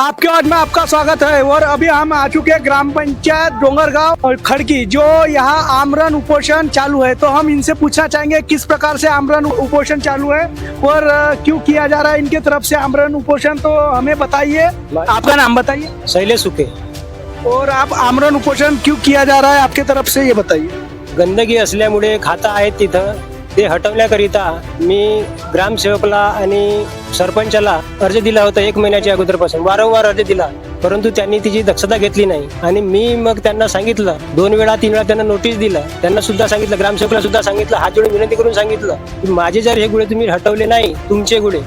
आपके आज में आपका स्वागत है। और अभी हम आ चुके हैं ग्राम पंचायत डोंगरगांव और खड़की, जो यहाँ आमरण उपोषण चालू है। तो हम इनसे पूछना चाहेंगे किस प्रकार से आमरण उपोषण चालू है और क्यों किया जा रहा है इनके तरफ से आमरण उपोषण। तो हमें बताइए, आपका नाम बताइए। शैलेश सुके। और आप आमरण उपोषण क्यों किया जा रहा है आपके तरफ से, ये बताइए। गंदगी असल्यामुळे खाता आहेत तिथं, ते हटवण्याकरिता मी ग्रामसेवकला आणि सरपंचाला अर्ज दिला होता 1 महिन्याच्या अगोदरपासून। वारंवार अर्ज दिला, परंतु त्यांनी तिची दक्षता घेतली नाही। आणि मी मग त्यांना सांगितलं, 2 वेळा 3 वेळा त्यांना नोटीस दिलं, त्यांना सुद्धा सांगितलं, ग्रामसेवकला सुद्धा सांगितलं, हात जोडून विनंती करून सांगितलं की माझे जर हे गुळे तुम्ही हटवले नाही, तुमचे गुळे,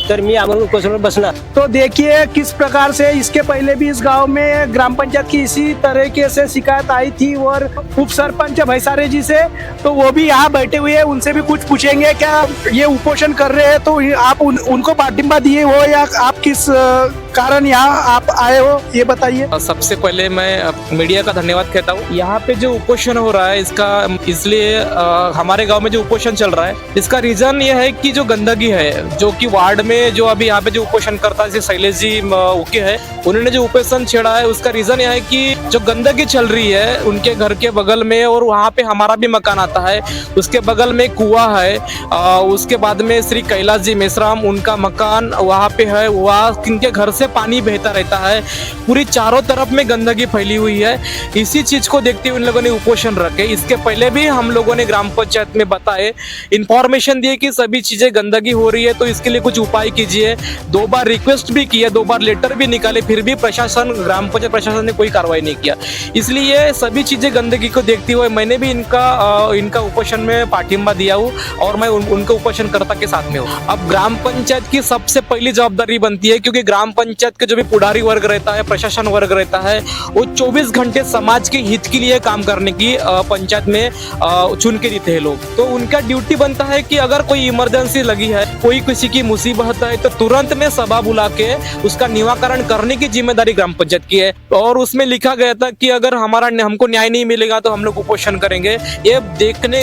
तर मी आमरण उपोषणावर बसणार। तो देखिए किस प्रकार से इसके पहले भी इस गांव में ग्राम पंचायत की इसी तरीके से शिकायत आई थी और उप सरपंच भैसारे जी से, तो वो भी यहाँ बैठे हुए हैं, उनसे भी कुछ पूछेंगे। क्या ये उपोषण कर रहे हैं तो आप उनको पाठिंबा दिए हो या आप किस कारण यहाँ आप आए हो, ये बताइए। सबसे पहले मैं मीडिया का धन्यवाद कहता हूँ। यहाँ पे जो उपोषण हो रहा है इसका इसलिए हमारे गांव में जो उपोषण चल रहा है इसका रीजन ये है कि जो गंदगी है, जो कि वार्ड में जो अभी यहाँ पे जो उपोषण करता है शैलेश जी उके है, उन्होंने जो उपोषण छेड़ा है उसका रीजन यह है कि जो गंदगी चल रही है उनके घर के बगल में, और वहाँ पे हमारा भी मकान आता है, उसके बगल में कुआं है, उसके बाद में श्री कैलाश जी मेश्राम उनका मकान वहाँ पे है, वहाँ इनके घर से पानी बहता रहता है, पूरी चारों तरफ में गंदगी फैली हुई है। इसी चीज को देखते हुए उन लोगों ने उपोषण रखे। इसके पहले भी हम लोगों ने ग्राम पंचायत में बताए, इंफॉर्मेशन दिए कि सभी चीजें गंदगी हो रही है तो इसके लिए कुछ उपाय कीजिए। 2 बार रिक्वेस्ट भी किया, 2 बार लेटर भी निकाले, फिर भी प्रशासन, ग्राम पंचायत प्रशासन ने कोई कार्रवाई नहीं किया। इसलिए सभी चीजें गंदगी को देखते हुए मैंने भी इनका उपोषण में पाठिंबा दिया हूँ और मैं उनका उपोषणकर्ता के साथ में हूँ। अब ग्राम पंचायत की सबसे पहली जवाबदारी बनती है, क्योंकि ग्राम पंचायत के जो भी पुढारी वर्ग रहता है, प्रशासन वर्ग रहता है, वो 24 घंटे समाज के हित के लिए काम करने की पंचायत में चुन के देते हैं लोग। तो उनका ड्यूटी बनता है कि अगर कोई इमरजेंसी लगी है, कोई किसी की मुसीबत है, तो तुरंत में सभा बुला के उसका निवारण करने की जिम्मेदारी ग्राम पंचायत की है। और उसमें लिखा गया था कि अगर हमको न्याय नहीं मिलेगा तो हम लोग उपोषण करेंगे। ये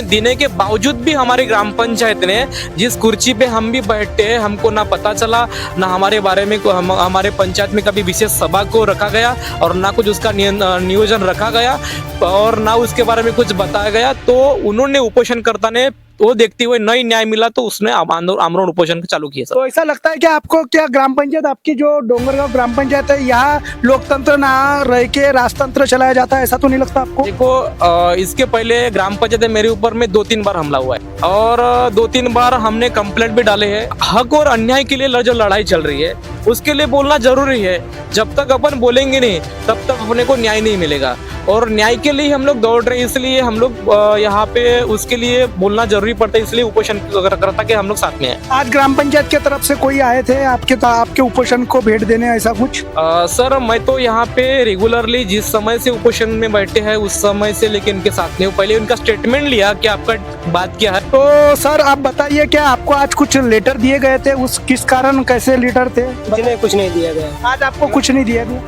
देने के बावजूद भी हमारी ग्राम पंचायत ने, जिस कुर्सी पे हम भी बैठते हैं, हमको ना पता चला, ना हमारे बारे में हमारे पंचायत में कभी विशेष सभा को रखा गया और ना कुछ उसका नियोजन रखा गया और ना उसके बारे में कुछ बताया गया। तो उन्होंने उपोषणकर्ता ने वो देखते हुए नहीं न्याय मिला तो उसने आमरण उपोषण चालू किया। तो ऐसा लगता है कि आपको, क्या ग्राम पंचायत आपकी जो डोंगरगांव ग्राम पंचायत है, यहाँ लोकतंत्र ना रह के राजतंत्र चलाया जाता है, ऐसा तो नहीं लगता आपको? देखो, इसके पहले ग्राम पंचायत मेरे ऊपर में 2-3 बार हमला हुआ है और 2-3 बार हमने कंप्लेंट भी डाले हैं। हक और अन्याय के लिए जो लड़ाई चल रही है उसके लिए बोलना जरूरी है। जब तक अपन बोलेंगे नहीं तब तक अपने को न्याय नहीं मिलेगा, और न्याय के लिए हम लोग दौड़ रहे हैं। इसलिए हम लोग यहाँ पे उसके लिए बोलना जरूरी पड़ता है, इसलिए उपोषण करता कि हम लोग साथ में हैं। आज ग्राम पंचायत की तरफ से कोई आए थे आपके उपोषण को भेंट देने, ऐसा कुछ? सर, मैं तो यहाँ पे रेगुलरली जिस समय से उपोषण में बैठे हैं उस समय से लेकिन इनके साथ में हूँ। पहले उनका स्टेटमेंट लिया कि आपका बात क्या है। तो सर आप बताइए, क्या आपको आज कुछ लेटर दिए गए थे? उस किस कारण, कैसे लेटर थे? कुछ नहीं दिया गया। आज आपको कुछ नहीं दिया गया?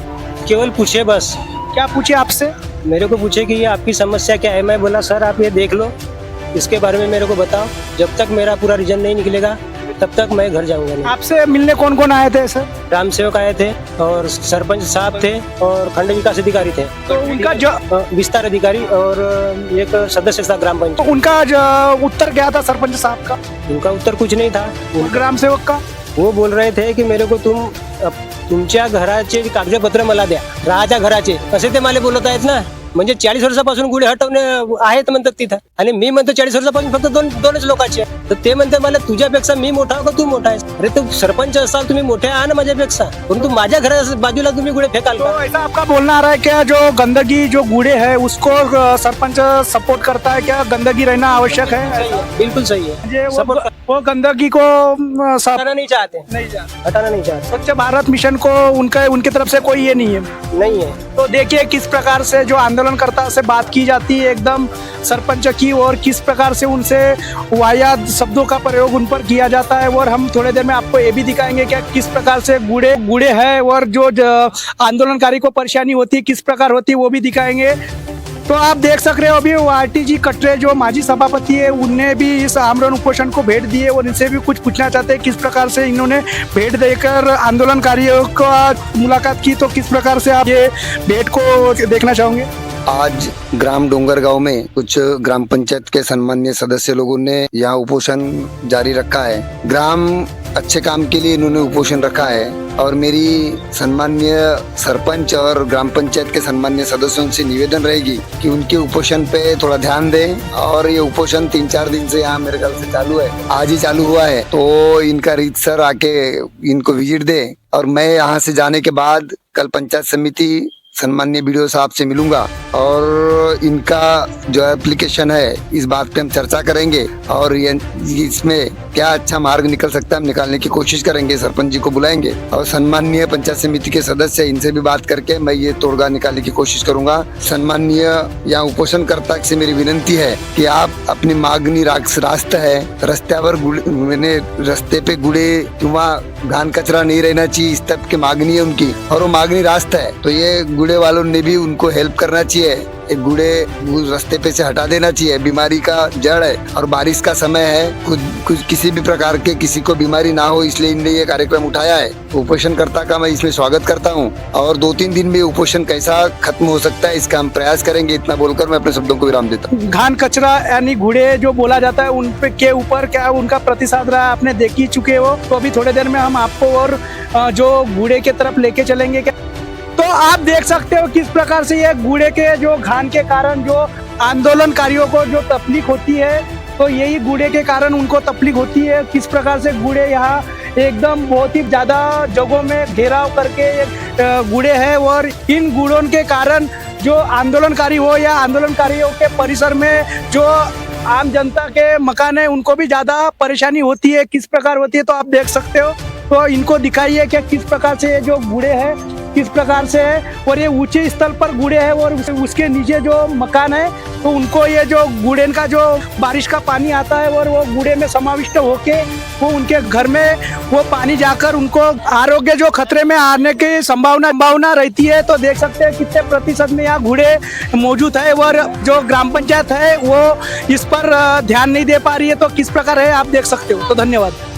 केवल पूछे बस। क्या पूछे आपसे? मेरे को पूछे कि ये आपकी समस्या क्या है। मैं बोला सर आप ये देख लो, इसके बारे में मेरे को बताओ। जब तक मेरा पूरा रीजन नहीं निकलेगा तब तक मैं घर जाऊंगा नहीं। आपसे मिलने कौन कौन आए थे सर? ग्राम सेवक आए थे और सरपंच साहब थे और खंड विकास अधिकारी थे, तो उनका विस्तार अधिकारी और एक सदस्य था ग्राम पंचायत। तो उनका उत्तर क्या था सरपंच साहब का? उनका उत्तर कुछ नहीं था। ग्राम सेवक का वो बोल रहे थे की मेरे को तुमच्या घराचे कागदपत्र मला द्या, राहाच्या घराचे, असे ते मला बोलत आहेत ना। म्हणजे 40 वर्षापासून गुढे हटवणे आहेत म्हणतात तिथं, आणि मी म्हणतो 40 वर्षापासून फक्त दोनच लोकांचे। तर ते म्हणते मला तुझ्यापेक्षा मी मोठा का तू मोठा आहेस? अरे तू सरपंच असाल, तुम्ही मोठे आहात ना माझ्यापेक्षा, परंतु माझ्या घरा बाजूला तुम्ही गुढे फेकाल का? तो ऐसा आपका बोलना आ रहा है क्या, जो गंदगी जो कूड़े है उसको सरपंच सपोर्ट करता है? क्या गंदगी रहना आवश्यक है? बिल्कुल सही है। वो गंदगी को हटाना नहीं चाहते, हटाना नहीं चाहते। स्वच्छ भारत मिशन को उनके तरफ से कोई ये नहीं है। तो देखिए किस प्रकार से जो आंदोलनकर्ता से बात की जाती है एकदम सरपंच की, और किस प्रकार से उनसे वाहियात शब्दों का प्रयोग उन पर किया जाता है। और हम थोड़ी देर में आपको ये भी दिखाएंगे कि किस प्रकार से बूढ़े हैं और जो आंदोलनकारी को परेशानी होती है किस प्रकार होती है, वो भी दिखाएंगे। तो आप देख सक रहे हो अभी आरटी जी कटरे जो माजी सभापति है उनने भी इस आमरण उपोषण को भेंट दी है और इनसे भी कुछ पूछना चाहते हैं किस प्रकार से इन्होंने भेंट देकर आंदोलनकारियों का मुलाकात की। तो किस प्रकार से आप ये भेंट को देखना चाहोगे? आज ग्राम डोंगरगांव में कुछ ग्राम पंचायत के सम्मानीय सदस्य लोगों ने यहाँ उपोषण जारी रखा है। ग्राम अच्छे काम के लिए इन्होंने उपोषण रखा है और मेरी सम्मानीय सरपंच और ग्राम पंचायत के सम्मानीय सदस्यों से निवेदन रहेगी कि उनके उपोषण पे थोड़ा ध्यान दें। और ये उपोषण 3-4 दिन से यहाँ मेरे ख्याल से चालू है, आज ही चालू हुआ है, तो इनका रीतसर आके इनको विजिट दे। और मैं यहाँ से जाने के बाद कल पंचायत समिति सम्मानीय बीडीओ साहब से मिलूंगा और इनका जो एप्लीकेशन है इस बात पे हम चर्चा करेंगे और ये इसमें क्या अच्छा मार्ग निकल सकता है हम निकालने की कोशिश करेंगे। सरपंच जी को बुलाएंगे और सम्मानीय पंचायत समिति के सदस्य इनसे भी बात करके मैं ये तोड़गा निकालने की कोशिश करूंगा। सम्मानीय यहाँ उपोषणकर्ता से मेरी विनंती है कि आप अपनी मागणी रास्ता है, रस्त्यावर मैंने रस्ते पे गुड़े किंवा घाण कचरा नहीं रहना चाहिए, इस तब की मागणी है उनकी और वो मागणी रास्ता है। तो ये गुड़े वालों ने भी उनको हेल्प करना चाहिए, एक गुड़े रास्ते पे से हटा देना चाहिए, बीमारी का जड़ है और बारिश का समय है, कुछ किसी भी प्रकार के किसी को बीमारी ना हो इसलिए इन्होंने ये कार्यक्रम उठाया है। उपोषणकर्ता का मैं इसमें स्वागत करता हूँ और 2-3 दिन में उपोषण कैसा खत्म हो सकता है इसका हम प्रयास करेंगे। इतना बोलकर मैं अपने शब्दों को विराम देता हूँ। घान कचरा यानी घुड़े जो बोला जाता है उन पे के ऊपर क्या उनका प्रतिसाद रहा आपने देख ही चुके हो, तो अभी थोड़ी देर में हम आपको और जो घुड़े के तरफ लेके चलेंगे। तो आप देख सकते हो किस प्रकार से ये गुड़े के जो घान के कारण जो आंदोलनकारियों को जो तकलीफ होती है, तो यही गुड़े के कारण उनको तकलीफ होती है। किस प्रकार से गुड़े यहाँ एकदम बहुत ही ज्यादा जगहों में घेराव करके गुड़े हैं और इन गुड़ों के कारण जो आंदोलनकारी हो या आंदोलनकारियों के परिसर में जो आम जनता के मकान है उनको भी ज्यादा परेशानी होती है। किस प्रकार होती है तो आप देख सकते हो, तो इनको दिखाइए कि किस प्रकार से ये जो गुड़े हैं किस प्रकार से है और ये ऊंचे स्थल पर गुड़े हैं और उसके नीचे जो मकान है तो उनको ये जो गुड़े का जो बारिश का पानी आता है और वो गुड़े में समाविष्ट होके वो उनके घर में वो पानी जाकर उनको आरोग्य जो खतरे में आने की संभावना रहती है। तो देख सकते हैं कितने प्रतिशत में यहाँ गुड़े मौजूद है और जो ग्राम पंचायत है वो इस पर ध्यान नहीं दे पा रही है। तो किस प्रकार है आप देख सकते हो। तो धन्यवाद।